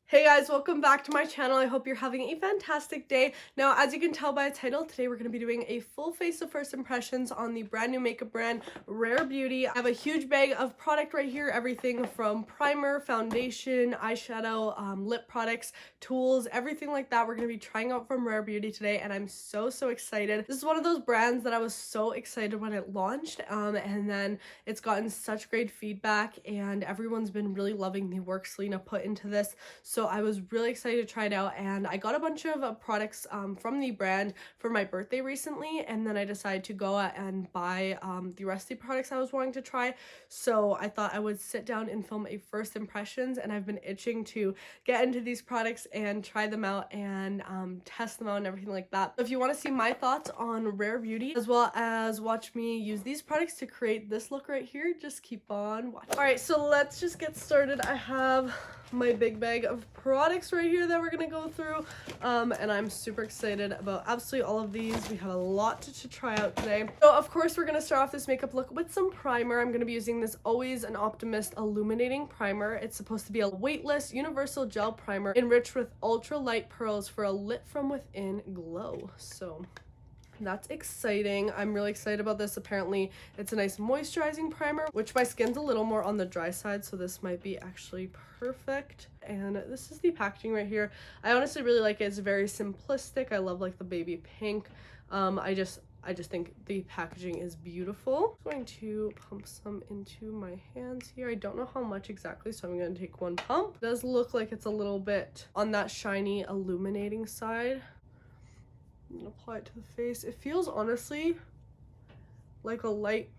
Hey guys, welcome back to my channel. I hope you're having a fantastic day. Now, as you can tell by the title, today we're going to be doing a full face of first impressions on the brand new makeup brand, Rare Beauty. I have a huge bag of product right here, everything from primer, foundation, eyeshadow, lip products, tools, everything like that. We're going to be trying out from Rare Beauty today, and I'm so excited. This is one of those brands that I was so excited when it launched, and then it's gotten such great feedback, and everyone's been really loving the work Selena put into this. So I was really excited to try it out, and I got a bunch of products from the brand for my birthday recently, and then I decided to go and buy the rest of the products I was wanting to try. So I thought I would sit down and film a first impressions, and I've been itching to get into these products and try them out and test them out and everything like that. So if you want to see my thoughts on Rare Beauty as well as watch me use these products to create this look right here, just keep on watching. Alright, so let's just get started. I have my big bag of products right here that we're gonna go through, and I'm super excited about absolutely all of these. We have a lot to try out today. So of course we're gonna start off this makeup look with some primer. I'm gonna be using this Always an Optimist illuminating primer. It's supposed to be a weightless universal gel primer enriched with ultra light pearls for a lit from within glow. So that's exciting. I'm really excited about this. Apparently it's a nice moisturizing primer, which my skin's a little more on the dry side, so this might be actually perfect. And this is the packaging right here. I honestly really like it. It's very simplistic. I love like the baby pink. I just think the packaging is beautiful. I'm going to pump some into my hands here. I don't know how much exactly, so I'm going to take one pump. It does look like it's a little bit on that shiny illuminating side. I'm gonna apply it to the face. It feels honestly like a light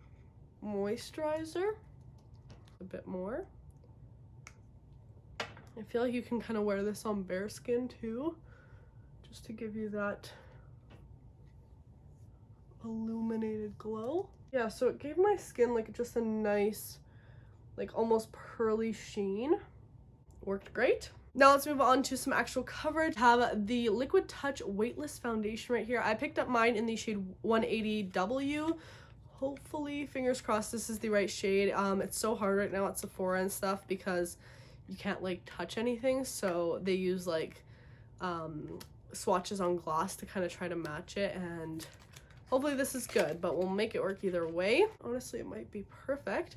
moisturizer. A bit more. I feel like you can kind of wear this on bare skin too, just to give you that illuminated glow. Yeah, so it gave my skin like just a nice, like almost pearly sheen. Worked great. Now let's move on to some actual coverage. I have the Liquid Touch Weightless Foundation right here. I picked up mine in the shade 180W. Hopefully, fingers crossed, this is the right shade. It's so hard right now at Sephora and stuff because you can't like touch anything, so they use like swatches on gloss to kind of try to match it, and hopefully this is good, but we'll make it work either way. Honestly, it might be perfect.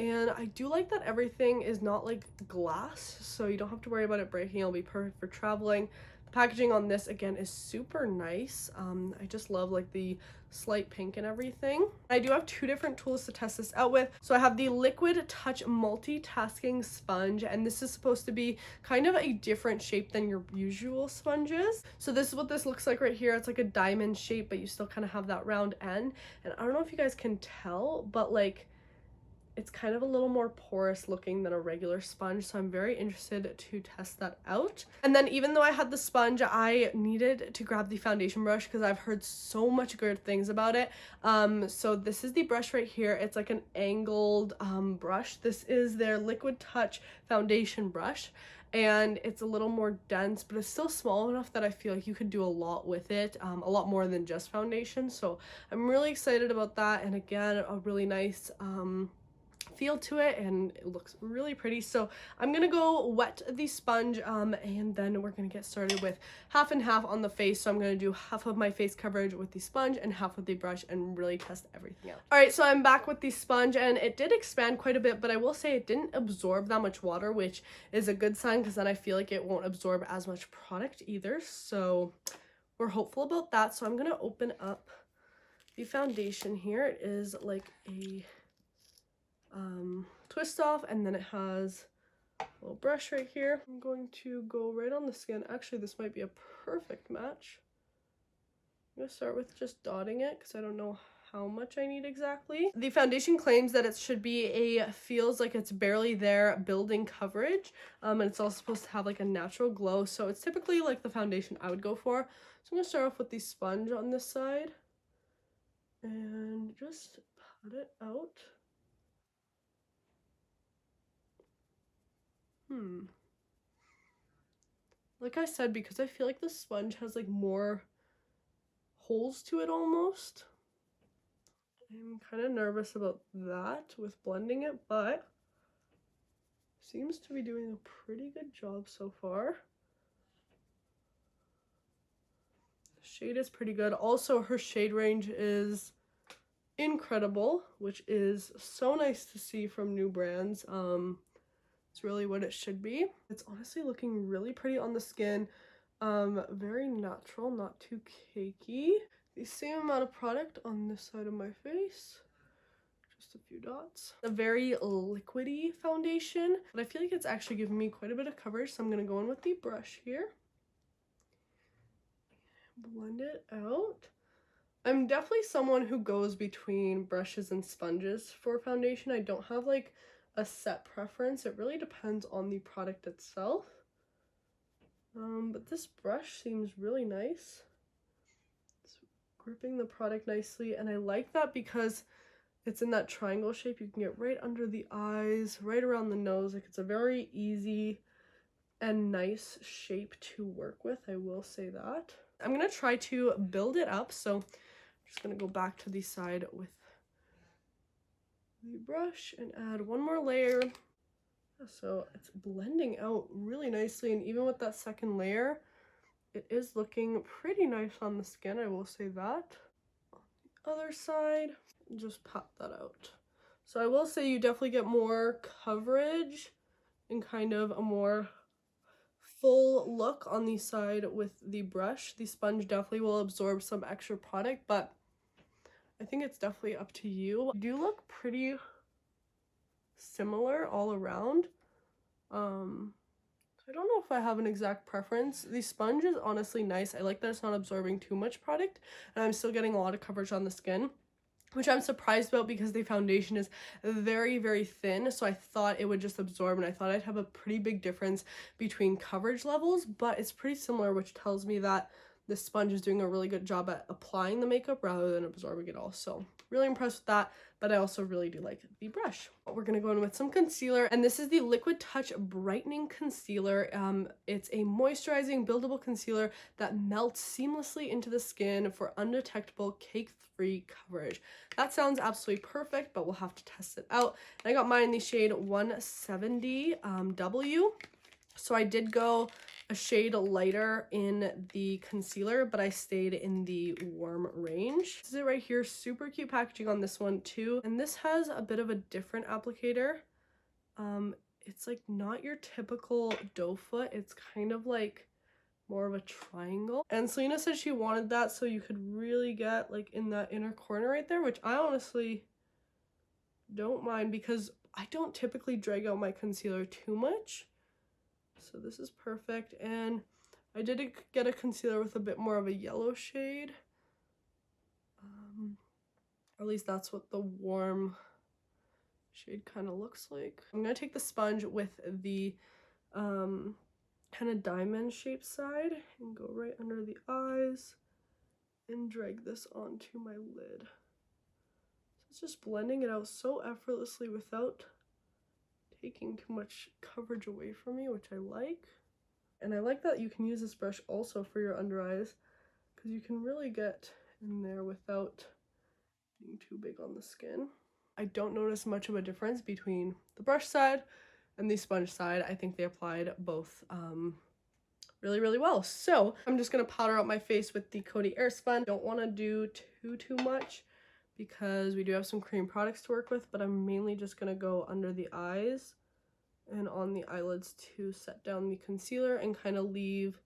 And I do like that everything is not like glass, so you don't have to worry about it breaking. It'll be perfect for traveling. The packaging on this again is super nice. I just love like the slight pink and everything. I do have two different tools to test this out with. So I have the Liquid Touch Multitasking Sponge, and this is supposed to be kind of a different shape than your usual sponges. So this is what this looks like right here. It's like a diamond shape, but you still kind of have that round end. And I don't know if you guys can tell, but like it's kind of a little more porous looking than a regular sponge, so I'm very interested to test that out. And then even though I had the sponge, I needed to grab the foundation brush because I've heard so much good things about it. So this is the brush right here. It's like an angled brush. This is their Liquid Touch foundation brush, and it's a little more dense, but it's still small enough that I feel like you could do a lot with it, a lot more than just foundation. So I'm really excited about that, and again, a really nice feel to it, and it looks really pretty. So I'm gonna go wet the sponge, and then we're gonna get started with half and half on the face. So I'm gonna do half of my face coverage with the sponge and half with the brush and really test everything out. All right, so I'm back with the sponge, and it did expand quite a bit, but I will say it didn't absorb that much water, which is a good sign because then I feel like it won't absorb as much product either. So we're hopeful about that. So I'm gonna open up the foundation here. It is like a twist off, and then it has a little brush right here. I'm going to go right on the skin. Actually, this might be a perfect match. I'm gonna start with just dotting it because I don't know how much I need exactly. The foundation claims that it should be a feels like it's barely there building coverage, and it's also supposed to have like a natural glow, so it's typically like the foundation I would go for. So I'm gonna start off with the sponge on this side and just pat it out. Like I said, because I feel like the sponge has like more holes to it almost, I'm kind of nervous about that with blending it, but seems to be doing a pretty good job so far. The shade is pretty good. Also, her shade range is incredible, which is so nice to see from new brands. It's really what it should be. It's honestly looking really pretty on the skin. Very natural, not too cakey. The same amount of product on this side of my face. Just a few dots. A very liquidy foundation, but I feel like it's actually giving me quite a bit of coverage, so I'm gonna go in with the brush here. Blend it out. I'm definitely someone who goes between brushes and sponges for foundation. I don't have like a set preference. It really depends on the product itself. But this brush seems really nice. It's gripping the product nicely, and I like that because it's in that triangle shape. You can get right under the eyes, right around the nose. Like, it's a very easy and nice shape to work with, I will say that. I'm gonna try to build it up, so I'm just gonna go back to the side with the brush and add one more layer. So it's blending out really nicely, and even with that second layer, it is looking pretty nice on the skin, I will say that. On the other side, just pat that out. So I will say you definitely get more coverage and kind of a more full look on the side with the brush. The sponge definitely will absorb some extra product, but I think it's definitely up to you. You do look pretty similar all around. I don't know if I have an exact preference. The sponge is honestly nice. I like that it's not absorbing too much product, and I'm still getting a lot of coverage on the skin, which I'm surprised about because the foundation is very, very thin. So I thought it would just absorb, and I thought I'd have a pretty big difference between coverage levels, but it's pretty similar, which tells me that the sponge is doing a really good job at applying the makeup rather than absorbing it all. So really impressed with that, but I also really do like the brush. We're gonna go in with some concealer, and this is the Liquid Touch Brightening Concealer. It's a moisturizing, buildable concealer that melts seamlessly into the skin for undetectable, cake-free coverage. That sounds absolutely perfect, but we'll have to test it out. And I got mine in the shade 170 W. So I did go a shade lighter in the concealer, but I stayed in the warm range. This is it right here. Super cute packaging on this one too. And this has a bit of a different applicator. It's like not your typical doe foot. It's kind of like more of a triangle. And Selena said she wanted that so you could really get like in that inner corner right there, which I honestly don't mind because I don't typically drag out my concealer too much. So this is perfect, and I did get a concealer with a bit more of a yellow shade. At least that's what the warm shade kind of looks like. I'm going to take the sponge with the kind of diamond shaped side and go right under the eyes and drag this onto my lid. So it's just blending it out so effortlessly without taking too much coverage away from me, which I like. And I like that you can use this brush also for your under eyes because you can really get in there without being too big on the skin. I don't notice much of a difference between the brush side and the sponge side. I think they applied both really, really well. So I'm just gonna powder out my face with the Coty Airspun. Don't want to do too much because we do have some cream products to work with, but I'm mainly just gonna go under the eyes and on the eyelids to set down the concealer and kind of leave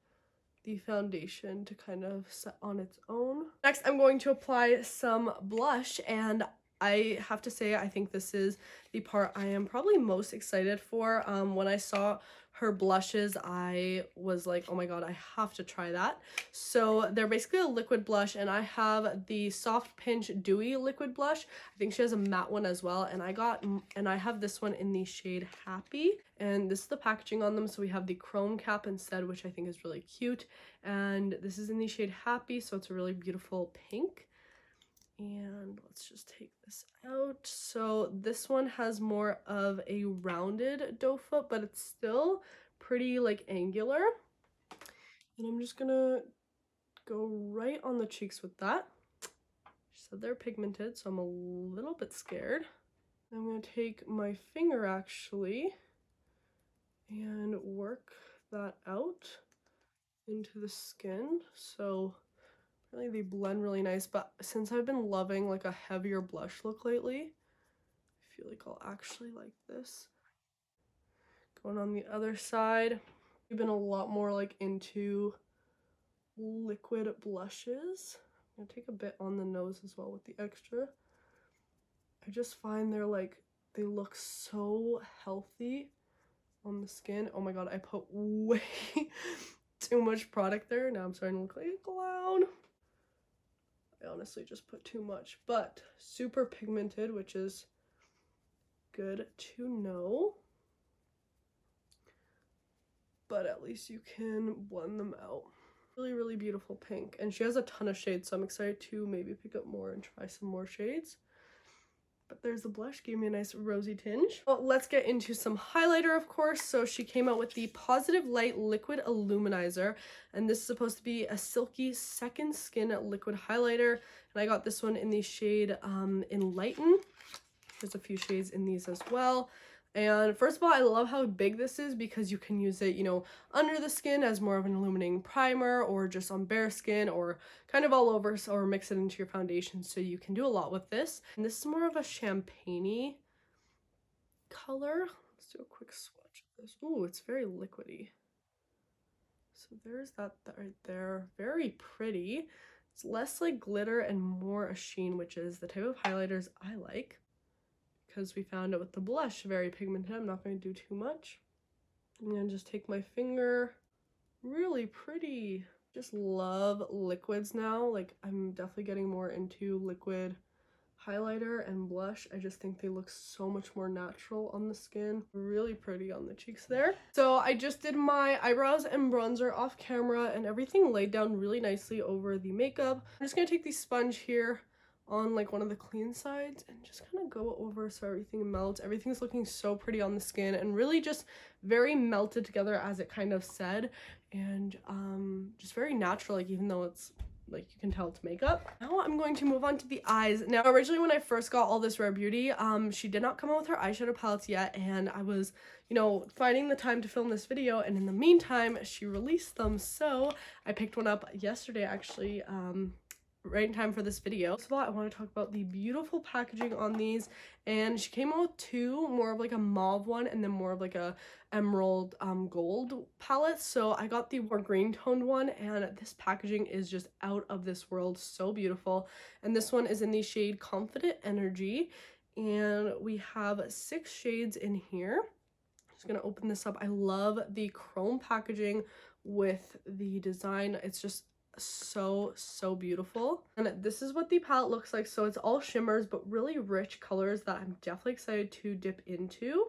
the foundation to kind of set on its own. Next, I'm going to apply some blush, and I have to say I think this is the part I am probably most excited for. When I saw her blushes, I was like, oh my god, I have to try that. So they're basically a liquid blush, and I have the Soft Pinch Dewy liquid blush. I think she has a matte one as well, and I have this one in the shade Happy, and this is the packaging on them. So we have the chrome cap instead, which I think is really cute, and this is in the shade Happy, so it's a really beautiful pink. And let's just take this out. So this one has more of a rounded doe foot, but it's still pretty like angular. And I'm just gonna go right on the cheeks with that. She said they're pigmented, so I'm a little bit scared. I'm gonna take my finger actually and work that out into the skin. So really they blend really nice, but since I've been loving like a heavier blush look lately, I feel like I'll actually like this. Going on the other side, I've been a lot more like into liquid blushes. I'm gonna take a bit on the nose as well with the extra. I just find they look so healthy on the skin. Oh my god, I put way too much product there. Now I'm starting to look like a clown. I honestly just put too much, but super pigmented, which is good to know. But at least you can blend them out. Really, really beautiful pink. And she has a ton of shades, so I'm excited to maybe pick up more and try some more shades. But there's the blush, gave me a nice rosy tinge. Well, let's get into some highlighter, of course. So she came out with the Positive Light Liquid Luminizer, and this is supposed to be a silky second skin liquid highlighter. And I got this one in the shade Enlighten. There's a few shades in these as well. And first of all, I love how big this is because you can use it, you know, under the skin as more of an illuminating primer, or just on bare skin, or kind of all over, or mix it into your foundation. So you can do a lot with this. And this is more of a champagne-y color. Let's do a quick swatch of this. Ooh, it's very liquidy. So there's that right there. Very pretty. It's less like glitter and more a sheen, which is the type of highlighters I like. Because we found it with the blush, very pigmented. I'm not going to do too much. I'm going to just take my finger. Really pretty. Just love liquids now. Like, I'm definitely getting more into liquid highlighter and blush. I just think they look so much more natural on the skin. Really pretty on the cheeks there. So I just did my eyebrows and bronzer off camera, and everything laid down really nicely over the makeup. I'm just going to take the sponge here on like one of the clean sides and just kind of go over so everything melts. Everything's looking so pretty on the skin and really just very melted together, as it kind of said, and just very natural, like, even though it's like you can tell it's makeup. Now I'm going to move on to the eyes. Now originally when I first got all this Rare Beauty, she did not come out with her eyeshadow palettes yet, and I was, you know, finding the time to film this video, and in the meantime she released them, so I picked one up yesterday actually, right in time for this video. First of all, I want to talk about the beautiful packaging on these, and she came out with two, more of like a mauve one and then more of like a emerald gold palette. So I got the more green toned one, and this packaging is just out of this world, so beautiful. And this one is in the shade Confident Energy, and we have 6 shades in here. I'm just gonna open this up. I love the chrome packaging with the design. It's just so beautiful, and this is what the palette looks like. So it's all shimmers but really rich colors that I'm definitely excited to dip into,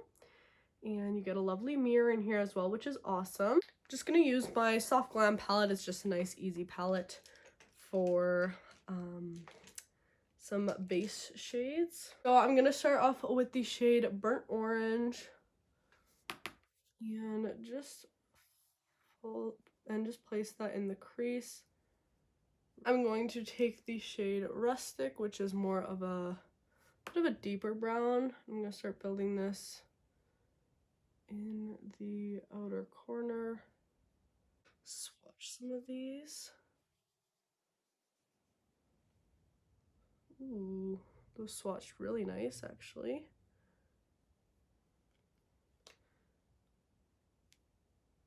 and you get a lovely mirror in here as well, which is awesome. Just gonna use my Soft Glam palette. It's just a nice easy palette for some base shades. So I'm gonna start off with the shade Burnt Orange, and just place that in the crease. I'm going to take the shade Rustic, which is more of a bit of a deeper brown. I'm going to start building this in the outer corner. Swatch some of these. Ooh, those swatched really nice actually.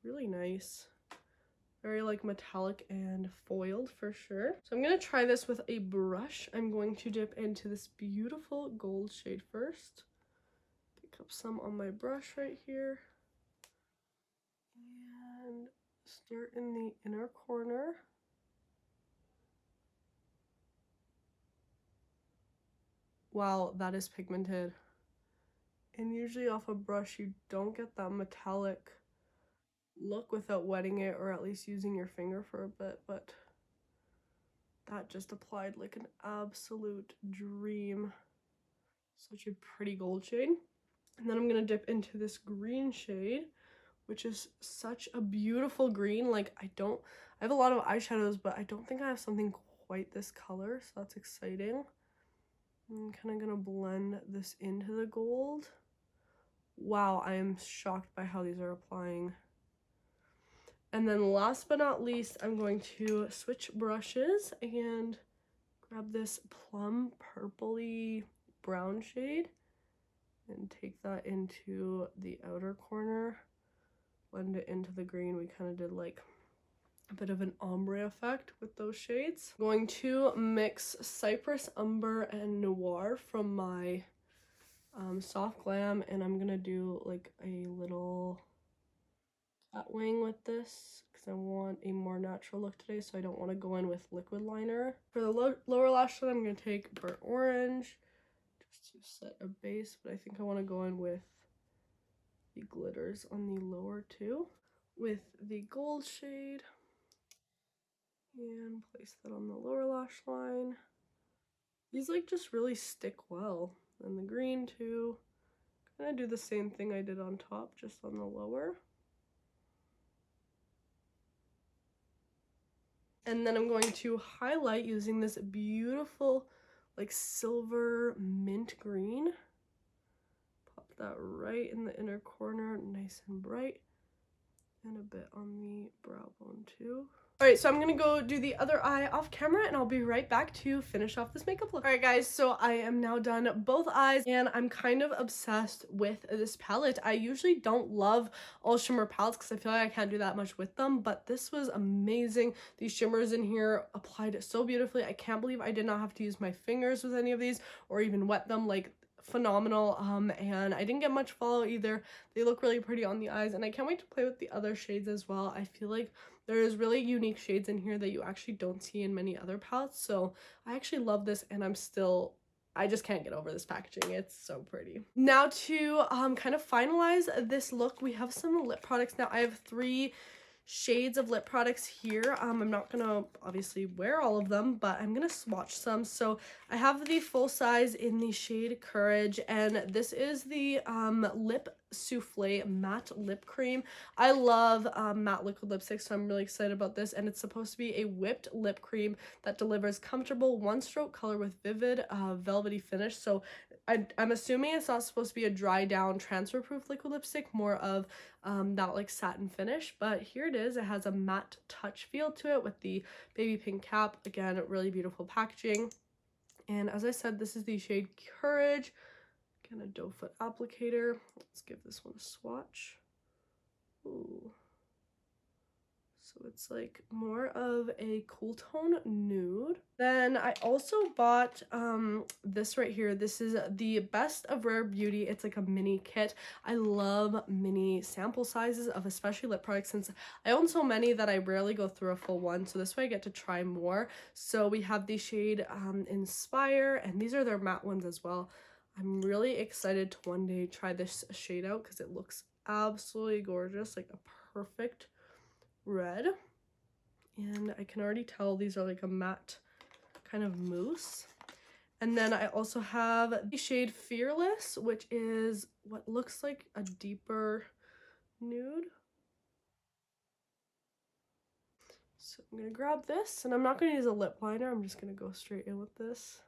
Really nice. Very like metallic and foiled for sure. So I'm going to try this with a brush. I'm going to dip into this beautiful gold shade first. Pick up some on my brush right here. And start in the inner corner. Wow, that is pigmented. And usually off a brush you don't get that metallic look without wetting it, or at least using your finger for a bit, but that just applied like an absolute dream. Such a pretty gold shade. And then I'm gonna dip into this green shade, which is such a beautiful green. Like, I have a lot of eyeshadows, but I don't think I have something quite this color, so that's exciting. I'm kind of gonna blend this into the gold. wow, I am shocked by how these are applying. And then last but not least, I'm going to switch brushes and grab this plum purpley brown shade and take that into the outer corner, blend it into the green. We kind of did like a bit of an ombre effect with those shades. I'm going to mix Cypress Umber and Noir from my Soft Glam, and I'm gonna do like a little cat wing with this because I want a more natural look today, so I don't want to go in with liquid liner. For the lower lash line, I'm going to take Burnt Orange just to set a base, but I think I want to go in with the glitters on the lower too with the gold shade and place that on the lower lash line. These like just really stick well. And the green too. I'm going to do the same thing I did on top, just on the lower. And then I'm going to highlight using this beautiful like silver mint green. Pop that right in the inner corner, nice and bright. And a bit on the brow bone too. Alright, so I'm gonna go do the other eye off camera and I'll be right back to finish off this makeup look. Alright guys, so I am now done both eyes and I'm kind of obsessed with this palette. I usually don't love all shimmer palettes because I feel like I can't do that much with them, but this was amazing. These shimmers in here applied so beautifully. I can't believe I did not have to use my fingers with any of these or even wet them. Like, phenomenal. And I didn't get much fallout either. They look really pretty on the eyes and I can't wait to play with the other shades as well. I feel like there's really unique shades in here that you actually don't see in many other palettes, so I actually love this and I just can't get over this packaging. It's so pretty. Now to kind of finalize this look, we have some lip products. Now I have 3 shades of lip products here. I'm not gonna obviously wear all of them, but I'm gonna swatch some. So I have the full size in the shade Courage, and this is the Lip Soufflé matte lip cream. I love matte liquid lipstick, so I'm really excited about this, and it's supposed to be a whipped lip cream that delivers comfortable one-stroke color with vivid velvety finish. So I'm assuming it's not supposed to be a dry down transfer proof liquid lipstick, more of that like satin finish, but here it is. It has a matte touch feel to it with the baby pink cap. Again, really beautiful packaging. And as I said, this is the shade Courage. Again, a doe foot applicator. Let's give this one a swatch. Ooh. So it's like more of a cool tone nude. Then I also bought this right here. This is the Best of Rare Beauty. It's like a mini kit. I love mini sample sizes of especially lip products since I own so many that I rarely go through a full one. So this way I get to try more. So we have the shade Inspire, and these are their matte ones as well. I'm really excited to one day try this shade out because it looks absolutely gorgeous, like a perfect red, and I can already tell these are like a matte kind of mousse. And then I also have the shade Fearless, which is what looks like a deeper nude. So I'm gonna grab this, and I'm not gonna use a lip liner, I'm just gonna go straight in with this.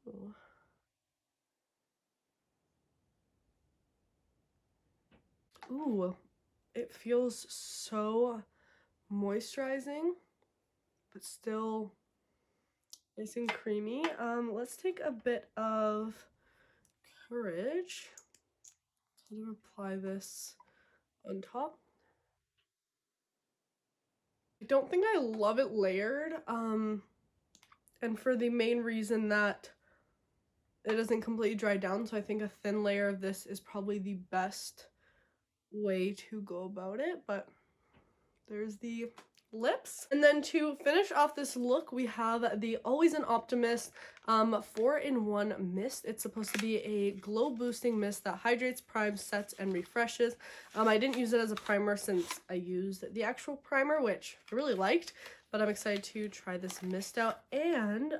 Ooh. Ooh. It feels so moisturizing, but still nice and creamy. Let's take a bit of Courage. I'm gonna apply this on top. I don't think I love it layered, and for the main reason that it doesn't completely dry down, so I think a thin layer of this is probably the best way to go about it. But there's the lips. And then to finish off this look, we have the Always an Optimist 4-in-1 mist. It's supposed to be a glow boosting mist that hydrates, primes, sets, and refreshes. I didn't use it as a primer since I used the actual primer, which I really liked, but I'm excited to try this mist out. And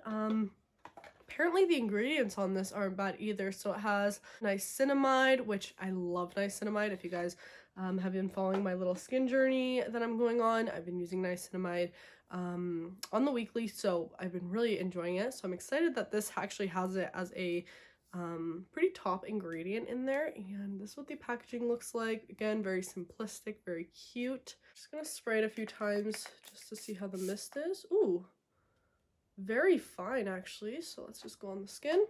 apparently the ingredients on this aren't bad either. So it has niacinamide, which I love niacinamide. If you guys have been following my little skin journey that I'm going on, I've been using niacinamide on the weekly, so I've been really enjoying it. So I'm excited that this actually has it as a pretty top ingredient in there, and this is what the packaging looks like. Again, very simplistic, very cute. Just gonna spray it a few times just to see how the mist is. Ooh, very fine actually. So let's just go on the skin.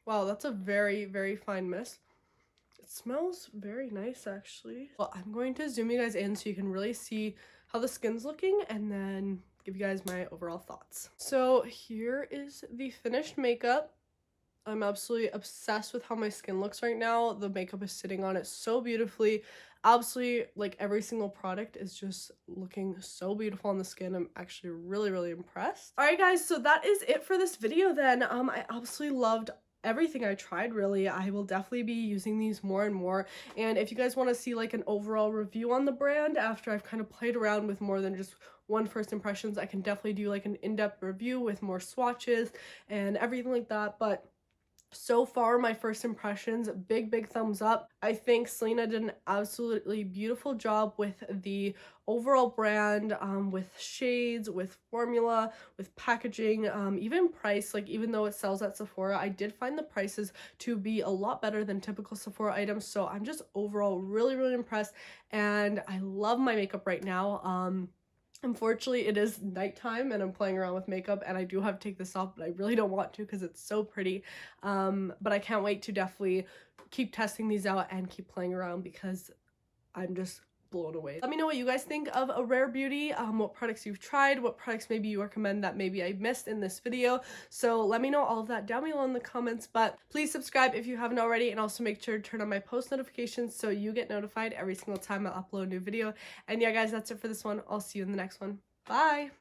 Wow, that's a very, very fine mist. It smells very nice actually. Well, I'm going to zoom you guys in so you can really see how the skin's looking and then give you guys my overall thoughts. So here is the finished makeup. I'm absolutely obsessed with how my skin looks right now. The makeup is sitting on it so beautifully. Absolutely, like every single product is just looking so beautiful on the skin. I'm actually really, really impressed. All right, guys, so that is it for this video then. I absolutely loved everything I tried, really. I will definitely be using these more and more, and if you guys want to see like an overall review on the brand after I've kind of played around with more than just one first impressions, I can definitely do like an in-depth review with more swatches and everything like that. But so far, my first impressions, big thumbs up. I think Selena did an absolutely beautiful job with the overall brand, with shades, with formula, with packaging, even price. Like, even though it sells at Sephora, I did find the prices to be a lot better than typical Sephora items. So I'm just overall really impressed, and I love my makeup right now. Unfortunately, it is nighttime and I'm playing around with makeup, and I do have to take this off, but I really don't want to because it's so pretty. But I can't wait to definitely keep testing these out and keep playing around because I'm just blown away. Let me know what you guys think of a Rare Beauty, what products you've tried, what products maybe you recommend that maybe I missed in this video. So let me know all of that down below in the comments, but please subscribe if you haven't already, and also make sure to turn on my post notifications so you get notified every single time I upload a new video. And yeah, guys, that's it for this one. I'll see you in the next one. Bye!